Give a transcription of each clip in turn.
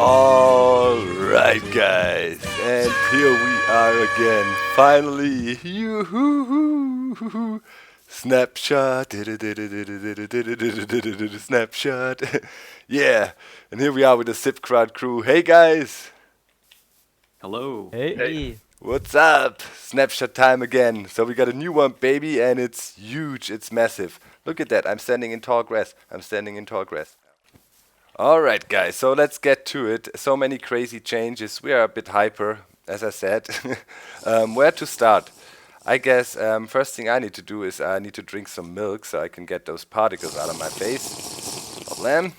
Alright guys, and here we are again, finally, yoo-hoo-hoo-hoo-hoo. Snapshot, snapshot, yeah, and here we are with the Zip Crowd crew. Hey guys, Hello. Hey. what's up? Snapshot time again. So we got a new one, baby, and it's huge, it's massive. Look at that, I'm standing in tall grass, Alright guys, so let's get to it. So many crazy changes, we are a bit hyper, as I said. Where to start? I guess first thing I need to do is I need to drink some milk so I can get those particles out of my face. Problem.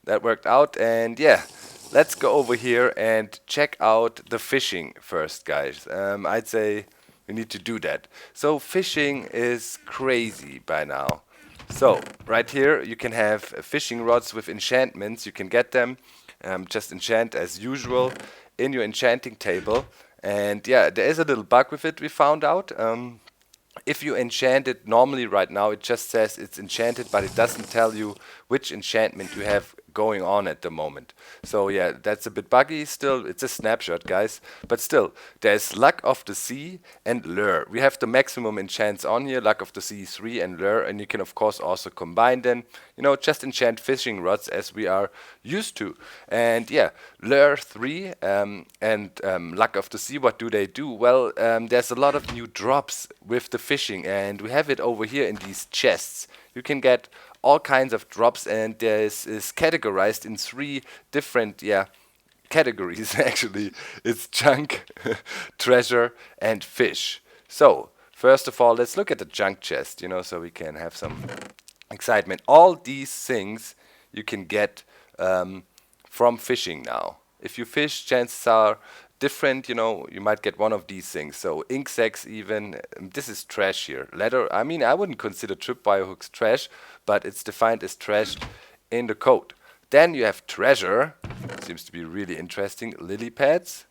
That worked out, and yeah, let's go over here and check out the fishing first, guys. I'd say we need to do that. So fishing is crazy by now. So right here you can have fishing rods with enchantments. You can get them, just enchant as usual in your enchanting table. And yeah, there is a little bug with it we found out. If you enchant it normally right now, it just says it's enchanted, but it doesn't tell you which enchantment you have going on at the moment. So yeah, that's a bit buggy still. It's a snapshot, guys. But still, there's Luck of the Sea and Lure. We have the maximum enchants on here, Luck of the Sea 3 and Lure, and you can of course also combine them. You know, just enchant fishing rods as we are used to. And yeah, Lure 3 and Luck of the Sea, what do they do? Well, there's a lot of new drops with the fishing, and we have it over here in these chests. You can get all kinds of drops, and this is categorized in 3 different categories. Actually, it's junk, treasure, and fish. So first of all, let's look at the junk chest, you know, so we can have some excitement. All these things you can get from fishing now. If you fish, chances are different, you know, you might get one of these things. So ink sacs even, this is trash here. Leather, I mean, I wouldn't consider tripwire hooks trash, but it's defined as trash in the code. Then you have treasure, seems to be really interesting. Lily pads,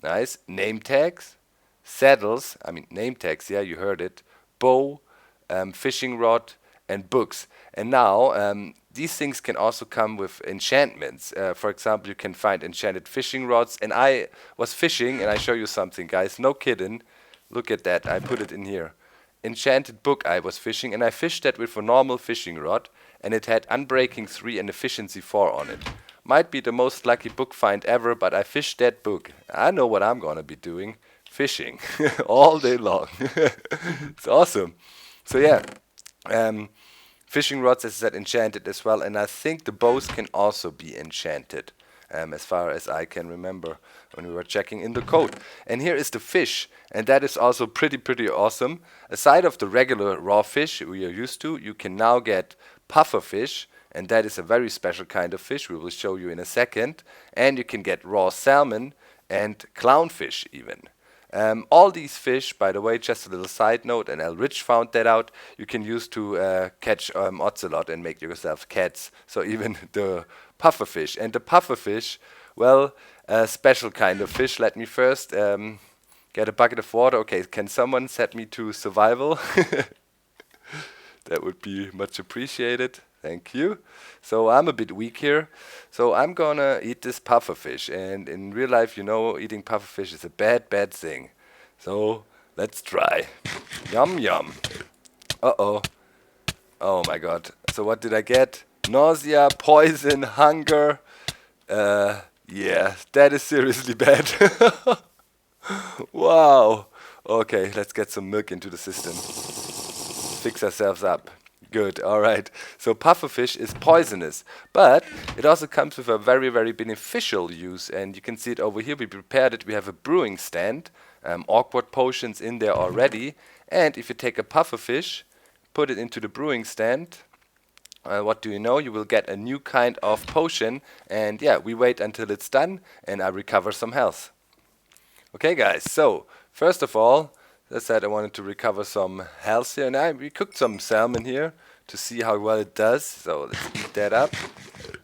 nice. Name tags, saddles, I mean name tags, yeah, you heard it. Bow, fishing rod, and books. And now these things can also come with enchantments. For example, you can find enchanted fishing rods. And I was fishing, and I show you something, guys. No kidding. Look at that. I put it in here. Enchanted book I was fishing, and I fished that with a normal fishing rod, and it had Unbreaking 3 and Efficiency 4 on it. Might be the most lucky book find ever, but I fished that book. I know what I'm gonna be doing. Fishing. All day long. It's awesome. So yeah. Fishing rods, as I said, enchanted as well, and I think the bows can also be enchanted, as far as I can remember when we were checking in the code. And here is the fish, and that is also pretty awesome. Aside of the regular raw fish we are used to, you can now get puffer fish, and that is a very special kind of fish we will show you in a second. And you can get raw salmon and clownfish even. All these fish, by the way, just a little side note, and Elrich found that out, you can use to catch ocelot and make yourself cats. So even the puffer fish. And the puffer fish, well, a special kind of fish. Let me first get a bucket of water. Okay, can someone set me to survival? That would be much appreciated. Thank you. So I'm a bit weak here. So I'm gonna eat this pufferfish. And in real life, you know, eating pufferfish is a bad thing. So let's try. Yum yum. Uh-oh. Oh my god. So what did I get? Nausea, poison, hunger. Yeah, that is seriously bad. Wow. Okay, let's get some milk into the system. Fix ourselves up. Good, alright. So pufferfish is poisonous, but it also comes with a very beneficial use, and you can see it over here. We prepared it. We have a brewing stand, awkward potions in there already, and if you take a pufferfish, put it into the brewing stand, what do you know? You will get a new kind of potion, and yeah, we wait until it's done, and I recover some health. Okay guys, so first of all, as I said, I wanted to recover some health here, and we cooked some salmon here to see how well it does. So let's eat that up,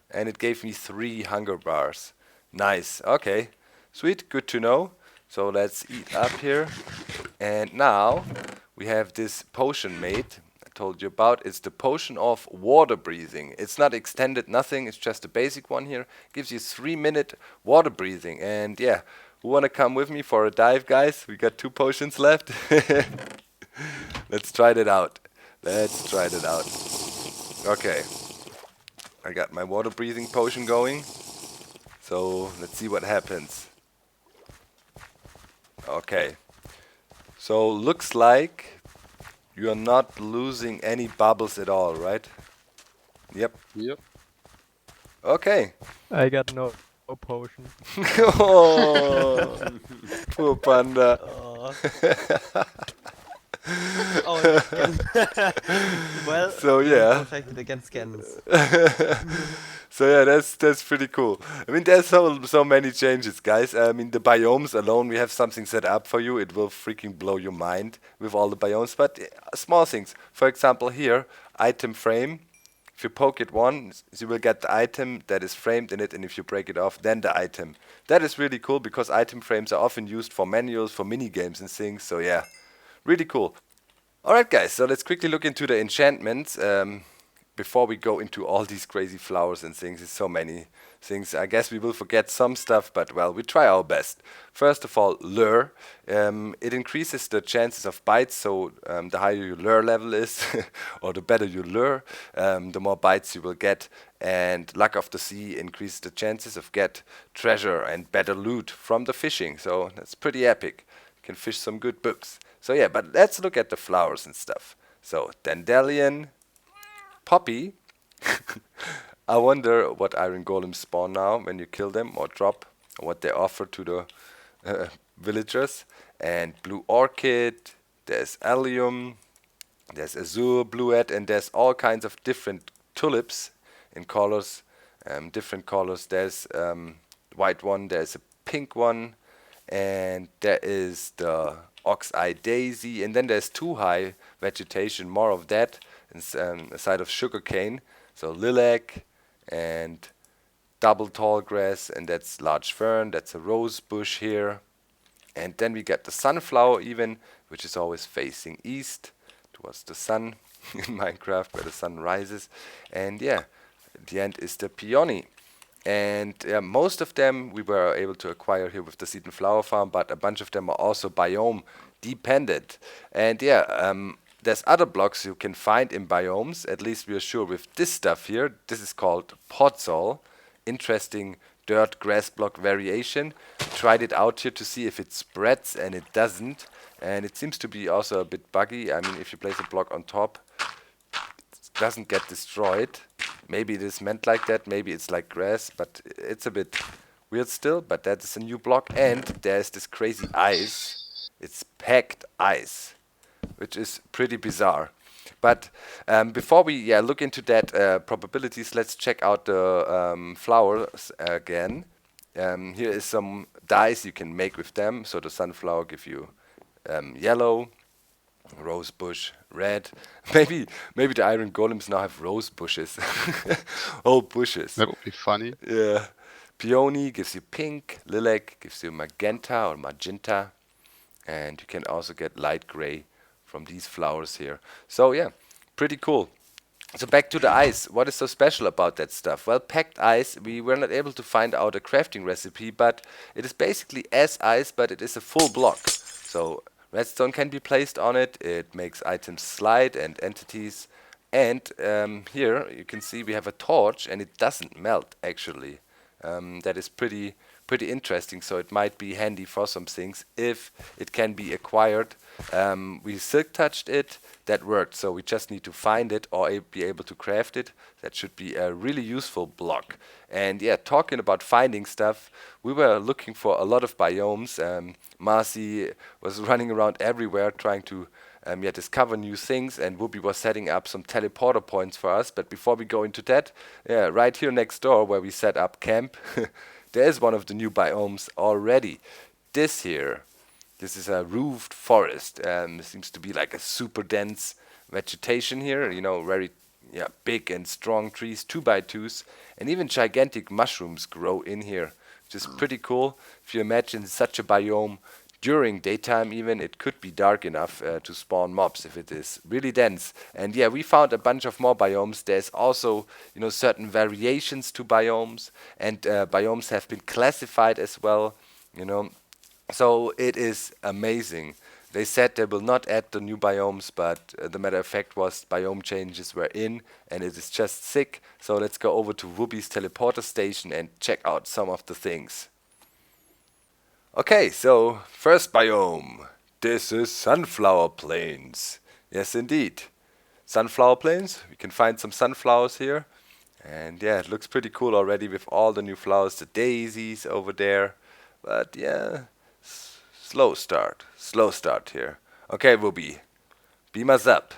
and it gave me 3 hunger bars. Nice. Okay, sweet, good to know. So let's eat up here, and now we have this potion made. told you about. It's the potion of water breathing. It's not extended, nothing. It's just a basic one here. Gives you 3-minute water breathing. And yeah, who wanna come with me for a dive, guys? We got 2 potions left. Let's try it out. Let's try it out. Okay, I got my water breathing potion going. So let's see what happens. Okay. So looks like you are not losing any bubbles at all, right? Yep. Yep. Okay. I got no potion. Oh, poor panda. Oh. Oh, scan. Well, So you're yeah. protected against scans. So yeah, that's pretty cool. I mean, there's so many changes, guys. I mean, the biomes alone, we have something set up for you. It will freaking blow your mind with all the biomes. But small things. For example, here, item frame. If you poke it once, you will get the item that is framed in it, and if you break it off, then the item. That is really cool because item frames are often used for manuals, for mini games and things. So yeah, really cool. Alright guys, so let's quickly look into the enchantments before we go into all these crazy flowers and things. There's so many things. I guess we will forget some stuff, but well, we try our best. First of all, lure. It increases the chances of bites, so the higher your lure level is, or the better you lure, the more bites you will get. And luck of the sea increases the chances of get treasure and better loot from the fishing. So that's pretty epic. You can fish some good books. So yeah, but let's look at the flowers and stuff. So dandelion, poppy. I wonder what iron golems spawn now when you kill them or drop, or what they offer to the villagers. And blue orchid, there's allium, there's azure, bluet, and there's all kinds of different tulips in colors, different colors. There's white one, there's a pink one, and there is the ox-eye daisy, and then there's too high vegetation, more of that, a side of sugarcane, so lilac and double tall grass, and that's large fern, that's a rose bush here, and then we get the sunflower even, which is always facing east towards the sun in Minecraft, where the sun rises, and yeah, at the end is the peony. And most of them we were able to acquire here with the seed and flower farm, but a bunch of them are also biome dependent. And yeah, there's other blocks you can find in biomes, at least we are sure with this stuff here. This is called podzol, interesting dirt grass block variation. Tried it out here to see if it spreads, and it doesn't. And it seems to be also a bit buggy. I mean, if you place a block on top, it doesn't get destroyed. Maybe it is meant like that, maybe it's like grass, but it's a bit weird still, but that is a new block. And there's this crazy ice. It's packed ice, which is pretty bizarre. But before we look into that probabilities, let's check out the flowers again. Here is some dyes you can make with them. So the sunflower give you yellow, rose bush, red. Maybe the iron golems now have rose bushes. Whole bushes. That would be funny. Yeah. Peony gives you pink. Lilac gives you magenta or magenta. And you can also get light gray from these flowers here. So yeah, pretty cool. So back to the ice. What is so special about that stuff? Well, packed ice, we were not able to find out a crafting recipe, but it is basically as ice, but it is a full block. So redstone can be placed on it. It makes items slide and entities. And here you can see we have a torch, and it doesn't melt actually. That is pretty interesting. So it might be handy for some things if it can be acquired. We silk touched it. That worked. So we just need to find it or be able to craft it. That should be a really useful block. And yeah, talking about finding stuff, we were looking for a lot of biomes. Marcy was running around everywhere trying to discover new things, and Whoopi was setting up some teleporter points for us. But before we go into that, right here next door where we set up camp, there is one of the new biomes already. This here, this is a roofed forest. It seems to be like a super dense vegetation here, you know, very big and strong trees, 2x2s, and even gigantic mushrooms grow in here, which is pretty cool. If you imagine such a biome during daytime even, it could be dark enough to spawn mobs if it is really dense. And yeah, we found a bunch of more biomes. There's also, certain variations to biomes, and biomes have been classified as well, you know. So it is amazing. They said they will not add the new biomes, but the matter of fact was biome changes were in, and it is just sick. So let's go over to Whoopi's teleporter station and check out some of the things. Okay, so first biome. This is sunflower plains. Yes, indeed. Sunflower plains. We can find some sunflowers here. And yeah, it looks pretty cool already with all the new flowers, the daisies over there. But yeah, slow start here. Okay, Whoopi, beam us up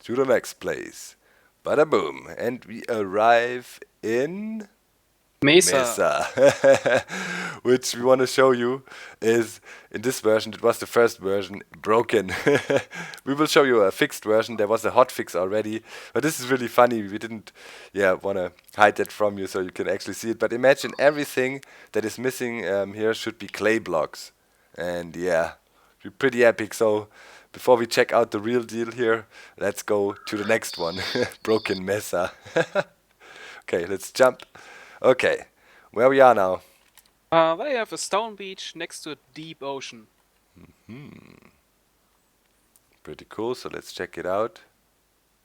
to the next place. Bada boom, and we arrive in Mesa. which we want to show you is in this version. It was the first version broken. We will show you a fixed version. There was a hot fix already, but this is really funny. We didn't, want to hide that from you so you can actually see it. But imagine everything that is missing here should be clay blocks, and yeah, be pretty epic. So before we check out the real deal here, let's go to the next one. Broken Mesa. Okay, let's jump. Okay, where we are now. They have a stone beach next to a deep ocean. Pretty cool, so let's check it out.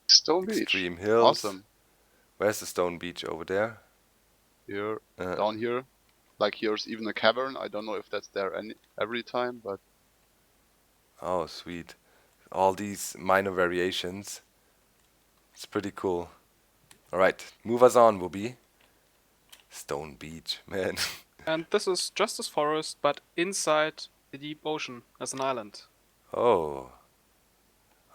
Stone Beach. Extreme Hills. Awesome. Where's the stone beach over there? Here, down here. Like here's even a cavern. I don't know if that's there every time, but Oh, sweet. All these minor variations. It's pretty cool. Alright, move us on, Whoopi. Stone Beach, man. And this is just as forest, but inside the deep ocean as an island. Oh.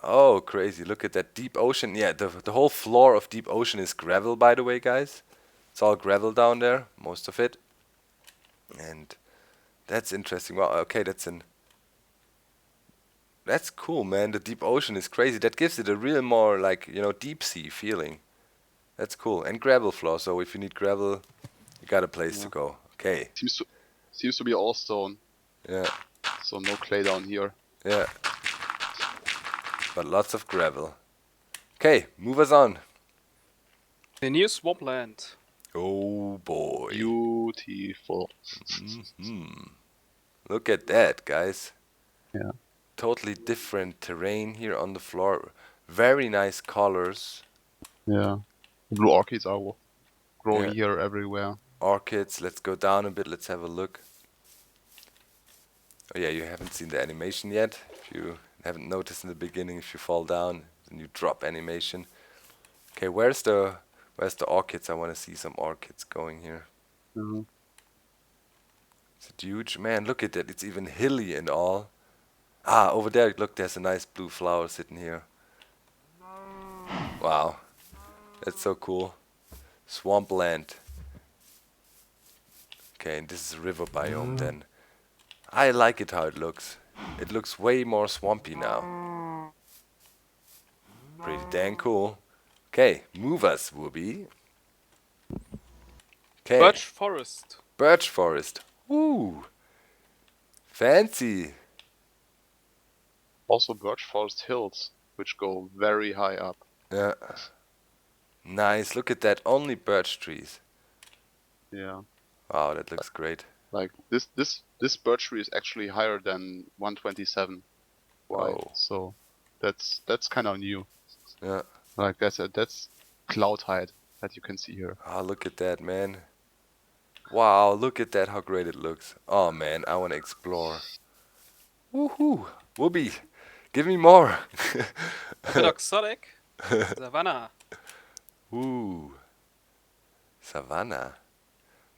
Oh, crazy. Look at that deep ocean. Yeah, the whole floor of deep ocean is gravel, by the way, guys. It's all gravel down there, most of it. And that's interesting. Wow, okay, that's cool, man. The deep ocean is crazy. That gives it a real more, like, deep sea feeling. That's cool. And gravel floor, so if you need gravel, you got a place to go. Okay. seems to be all stone. Yeah, So no clay down here. yeah. But lots of gravel. Okay, move us on. The new swampland. Oh boy. Beautiful. Look at that, guys. Yeah. Totally different terrain here on the floor. Very nice colors. Yeah. The blue orchids are growing Yeah. here everywhere. Orchids. Let's go down a bit. Let's have a look. Oh yeah, you haven't seen the animation yet. If you haven't noticed in the beginning, if you fall down, then you drop animation. Okay, where's the orchids? I want to see some orchids going here. Mhm. Is it huge? Man, look at that. It's even hilly and all. Ah, over there, look, there's a nice blue flower sitting here. Wow. That's so cool. Swampland. Okay, and this is river biome then. I like it how it looks. It looks way more swampy now. Pretty dang cool. Okay, move us, Whoopi. Okay. Birch forest. Birch forest. Woo! Fancy. Also birch forest hills, which go very high up. Yeah. Nice. Look at that. Only birch trees. Yeah. Wow, that looks great. Like this birch tree is actually higher than 127 wide. Whoa. So that's kind of new. Yeah. Like that's cloud height that you can see here. Oh, look at that, man. Wow, look at that, how great it looks. Oh, man, I want to explore. Woohoo! Whoopi, give me more. A bit exotic. Savannah. Ooh. Savannah.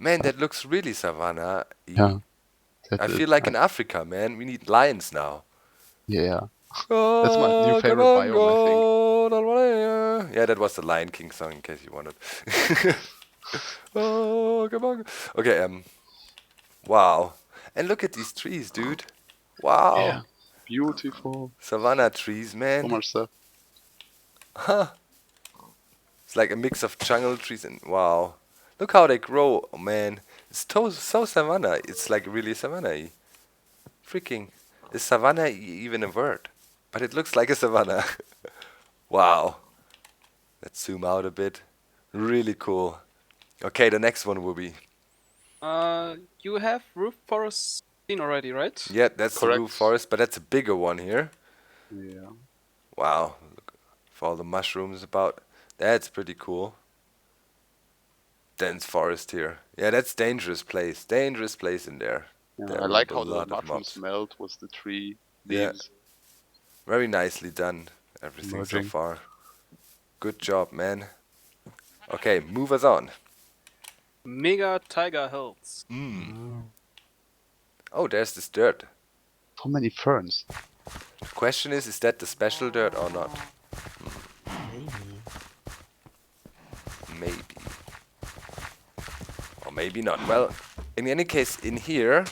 Man, that looks really savannah. Yeah. I feel like in Africa, man. We need lions now. Yeah. That's my new favorite biome, I think. Yeah, that was the Lion King song, in case you wanted. Oh, come on. Okay, wow. And look at these trees, dude. Wow. Yeah. Beautiful. Savannah trees, So man. much stuff. It's like a mix of jungle trees and wow. Look how they grow, oh, man. It's so savannah. It's like really savannah-y. freaking... Is savanna even a word? But it looks like a savanna. Wow. Let's zoom out a bit. Really cool. Okay, the next one will be... You have roof forest seen already, right? Yeah, that's the Correct. roof forest, but that's a bigger one here. Yeah. Wow. Look for all the mushrooms about. That's pretty cool. Dense forest here. Yeah, that's dangerous place. Dangerous place in there. Yeah, There I will like be how a the lot of mushrooms mobs. melt with the tree Yeah. leaves. Very nicely done. Everything so Merging. far. Good job, man. Okay, move us on. Mega Tiger Hills. Oh, there's this dirt. So many ferns. The question is that the special dirt or not? Maybe. Maybe. Or maybe not. Well, in any case, in here,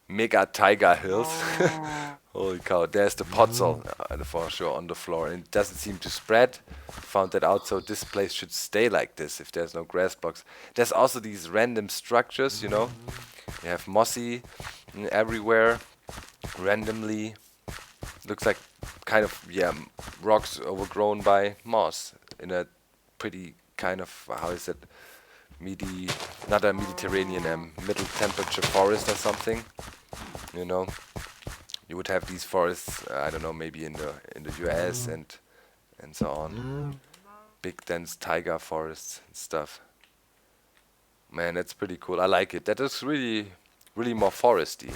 Mega Tiger Hills. Holy cow, there's the podzol for sure on the floor. And it doesn't seem to spread. Found that out, so this place should stay like this if there's no grass blocks. There's also these random structures, you know. You have mossy everywhere, randomly. Looks like kind of, yeah, rocks overgrown by moss in a pretty kind of, how is it, not a Mediterranean, middle temperature forest or something, you know. You would have these forests, I don't know, maybe in the US and so on. Big dense taiga forests and stuff. Man, that's pretty cool. I like it. That is really, really more foresty.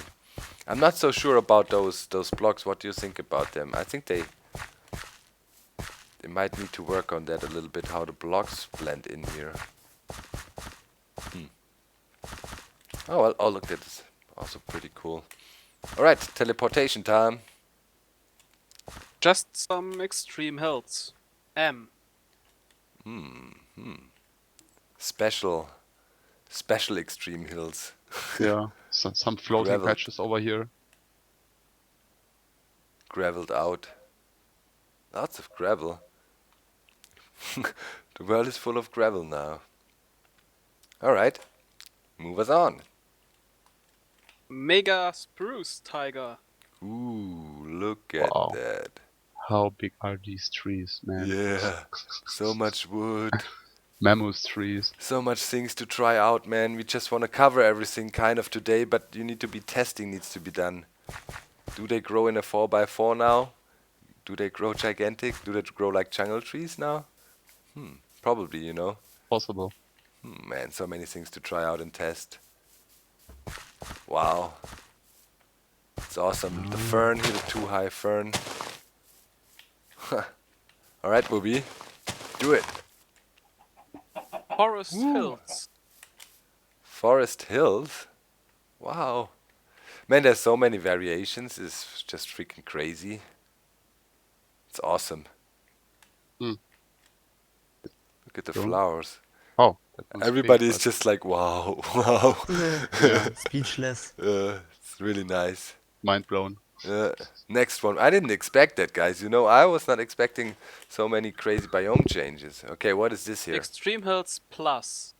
I'm not so sure about those blocks. What do you think about them? I think they might need to work on that a little bit, how the blocks blend in here. Oh, well, oh, look, that's also pretty cool. Alright, teleportation time. Just some extreme hills. M. Special extreme hills. Yeah. Some floating Gravel. patches over here. Graveled out. Lots of gravel. The world is full of gravel now. Alright, move us on. Mega Spruce Tiger. Ooh, look at Wow. that. How big are these trees, man? Yeah, so much wood. Mammoth trees. So much things to try out, man. We just want to cover everything kind of today, but you need to be testing needs to be done. Do they grow in a 4x4 now? Do they grow gigantic? Do they grow like jungle trees now? Probably, you know. Possible. Man, so many things to try out and test. Wow. It's awesome. The fern here, the too high fern. Alright, Booby. Do it. Forest Hills. Forest Hills? Wow. Man, there's so many variations. It's just freaking crazy. It's awesome. Hmm. Look at the Cool. flowers. Oh. that one's Everybody big, is just like, wow, wow. Speechless. It's really nice. mind blown. Next one. I didn't expect that, guys. You know, I was not expecting so many crazy biome changes. Okay, what is this here? Extreme Hills Plus.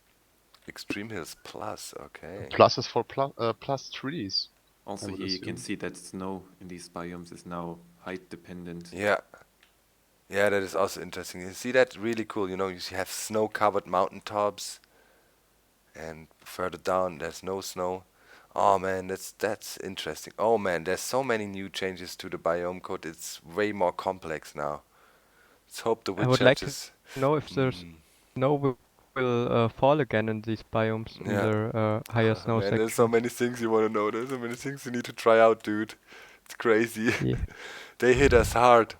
Extreme Hills Plus. Okay. Plus is for plus trees. Also I would here you can assume. see that snow in these biomes is now height dependent. Yeah. Yeah, that is also interesting. You see that? Really cool. You know, you have snow-covered mountaintops. And further down, there's no snow. Oh man, that's interesting. Oh man, there's so many new changes to the biome code. It's way more complex now. Let's hope the I would like to Witchers. know if there's snow will fall again in these biomes in Yeah. the higher snow Man, section. there's so many things you want to know. There's so many things you need to try out, dude. It's crazy. Yeah. They hit us hard.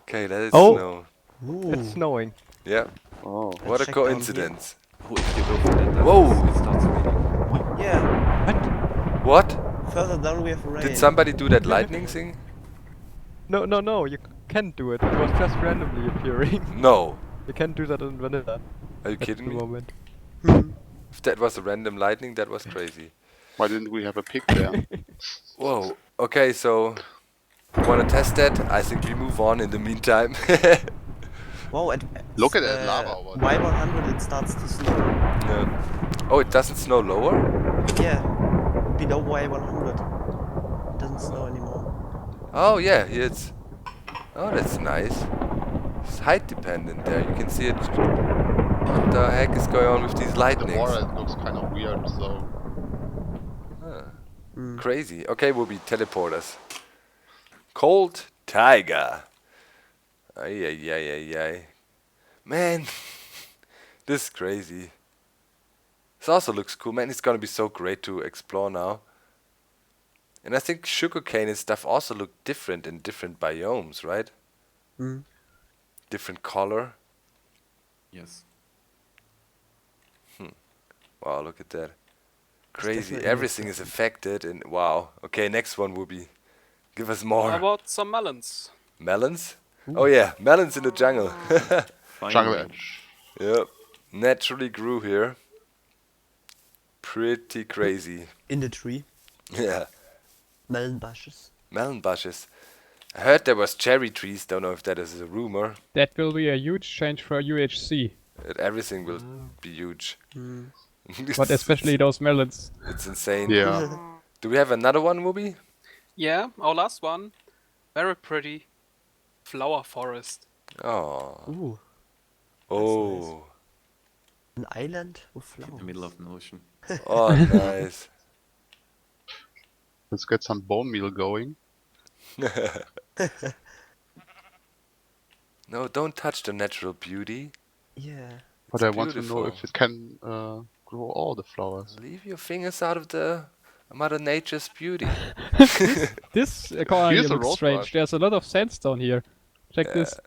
Okay, that is Oh! snow. It's snowing. Yeah. Oh. What a check down here. coincidence. Oh, if you go for that level, Whoa! it starts raining. Yeah, What? further down we have rain. Did somebody do that lightning thing? No, you can't do it. It was just randomly appearing. No. You can't do that in vanilla. Are you At kidding the me? moment. If that was a random lightning, that was crazy. Why didn't we have a pig there? Whoa. Okay, so you want to test that? I think we move on in the meantime. Wow, Look at that lava over there. Y100 it starts to snow. Yeah. Oh, it doesn't snow lower? Yeah, below Y100. in snow anymore. Oh yeah, here it's... Oh, that's nice. It's height dependent there. You can see it. What the heck is going on with these The lightnings? water it looks kind of weird, so Crazy. Okay, we'll be teleporters. Cold Tiger. Ay, ay, ay, ay, ay. Man, this is crazy. This also looks cool, man. It's gonna be so great to explore now. And I think sugarcane and stuff also look different in different biomes, right? Mm. Different color. Yes. Wow, look at that. Crazy. definitely Everything is affected and wow. Okay, next one will be... Give us more. How about some melons? Melons? Oh yeah, melons in the jungle. jungle Finally. edge. Yep. Naturally grew here. Pretty crazy. In the tree. Yeah. Melon bushes. Melon bushes. I heard there was cherry trees. Don't know if that is a rumor. That will be a huge change for UHC, That everything will be huge. but especially those melons. It's insane. Yeah. Do we have another one, Mubi? Yeah, our last one. Very pretty. Flower forest. Oh. Ooh. Oh. An island with In the flowers. middle of an ocean. Oh, nice. Let's get some bone meal going. No, don't touch the natural beauty. Yeah. But It's I want to know beautiful. if it can grow all the flowers. Leave your fingers out of the Mother Nature's beauty. This corner Here's here a looks strange. rosebush. There's a lot of sandstone here. Check this.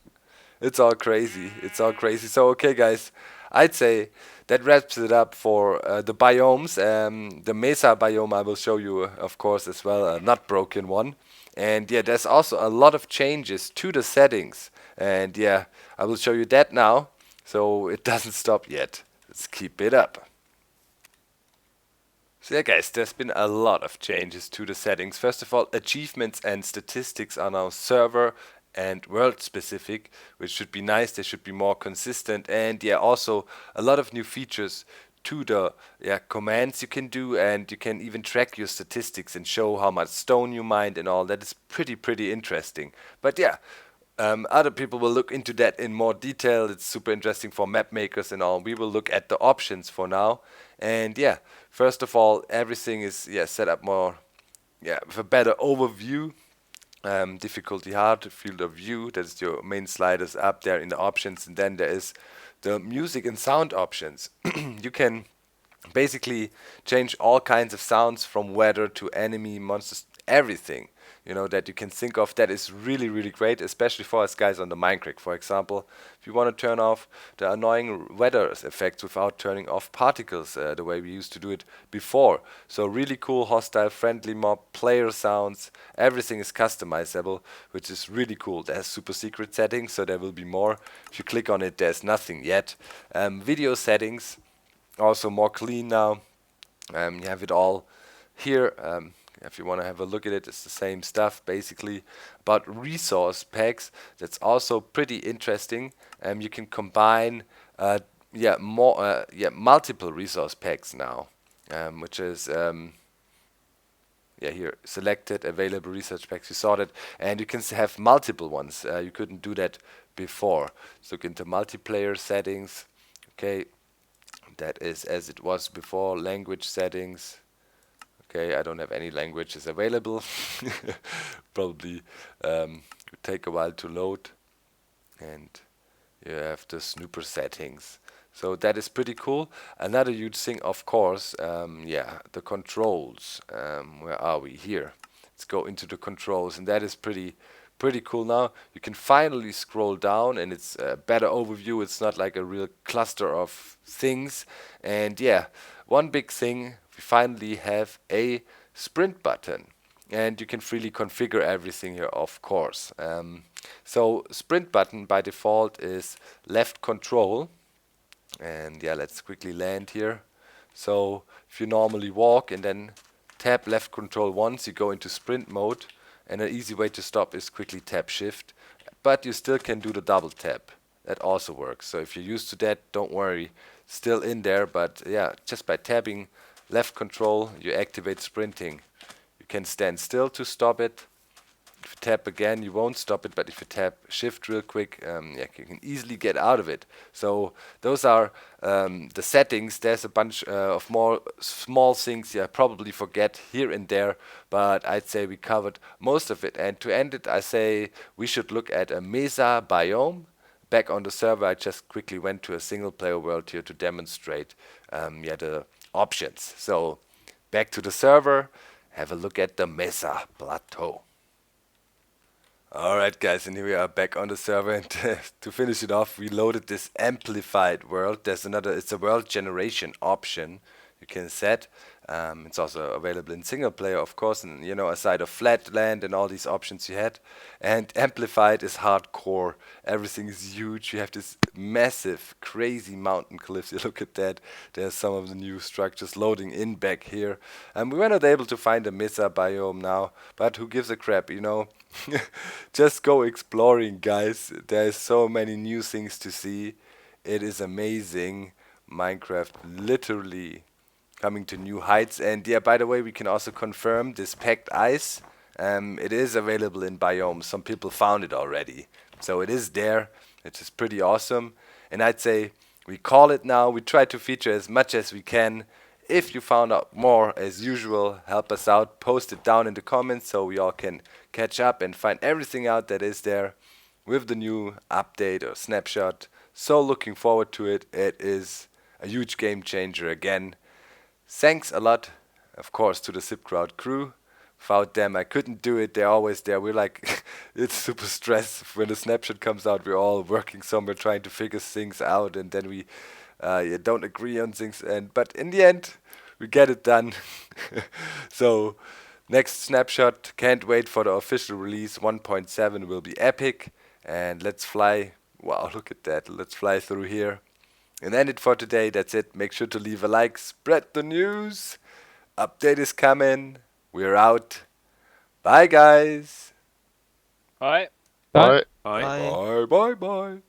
It's all crazy. It's all crazy. So, okay, guys, I'd say that wraps it up for the biomes. The Mesa biome I will show you, of course, as well, a not broken one. And yeah, there's also a lot of changes to the settings. And yeah, I will show you that now. So it doesn't stop yet. Let's keep it up. So yeah, guys, there's been a lot of changes to the settings. First of all, achievements and statistics are now server and world specific, which should be nice. They should be more consistent. And yeah, also a lot of new features to the commands you can do, and you can even track your statistics and show how much stone you mined and all. That is pretty interesting. But yeah, other people will look into that in more detail. It's super interesting for map makers and all. We will look at the options for now. And yeah, first of all, everything is set up more with a better overview. Difficulty hard, field of view, that is your main sliders up there in the options, and then there is the music and sound options. You can basically change all kinds of sounds from weather to enemy, monsters, everything, you know, that you can think of. That is really great, especially for us guys on the Minecraft. For example, if you want to turn off the annoying weather effects without turning off particles the way we used to do it before. So really cool, hostile, friendly mob, player sounds, everything is customizable, which is really cool. There's super secret settings, so there will be more. If you click on it, there's nothing yet. Video settings, also more clean now. You have it all here. If you want to have a look at it, it's the same stuff basically. But resource packs, that's also pretty interesting. You can combine multiple resource packs now, which is here, selected available research packs. You saw that, and you can have multiple ones. You couldn't do that before. So look into multiplayer settings. Okay, that is as it was before. Language settings. Okay, I don't have any languages available. Probably would take a while to load. And you have the snooper settings. So that is pretty cool. Another huge thing, of course, the controls. Where are we? Here. Let's go into the controls, and that is pretty cool now. You can finally scroll down, and it's a better overview. It's not like a real cluster of things. And yeah, one big thing, we finally have a sprint button, and you can freely configure everything here, of course. So sprint button by default is left control, and yeah, let's quickly land here. So if you normally walk and then tap left control once, you go into sprint mode, and an easy way to stop is quickly tap shift, but you still can do the double tap. That also works. So if you're used to that, don't worry, still in there. But yeah, just by tapping left control, you activate sprinting. You can stand still to stop it. If you tap again, you won't stop it, but if you tap shift real quick, yeah, you can easily get out of it. So those are the settings. There's a bunch of more small things you probably forget here and there, but I'd say we covered most of it. And to end it, I say we should look at a Mesa biome. Back on the server, I just quickly went to a single player world here to demonstrate yeah, the options. So back to the server, have a look at the Mesa Plateau. Alright guys, and here we are back on the server, and to finish it off, we loaded this amplified world. There's another, it's a world generation option you can set. It's also available in single player, of course, and you know, aside of flat land and all these options you had. And amplified is hardcore. Everything is huge. You have this massive, crazy mountain cliffs. You look at that. There's some of the new structures loading in back here. And we were not able to find a Mesa biome now, but who gives a crap, you know? Just go exploring, guys. There's so many new things to see. It is amazing. Minecraft literally coming to new heights. And yeah, by the way, we can also confirm this packed ice. It is available in Biomes. Some people found it already. So it is there. It is pretty awesome. And I'd say we call it now. We try to feature as much as we can. If you found out more, as usual, help us out. Post it down in the comments so we all can catch up and find everything out that is there with the new update or snapshot. So looking forward to it. It is a huge game changer again. Thanks a lot, of course, to the SipCrowd crew. Without them, I couldn't do it. They're always there. We're like, it's super stress. When the snapshot comes out, we're all working somewhere trying to figure things out, and then we yeah, don't agree on things. But in the end, we get it done. So, next snapshot. Can't wait for the official release. 1.7 will be epic. And let's fly. Wow, look at that. Let's fly through here. And end it for today. That's it. Make sure to leave a like. Spread the news. Update is coming. We're out. Bye, guys. Bye. Bye. Bye. Bye. Bye. Bye, bye, bye.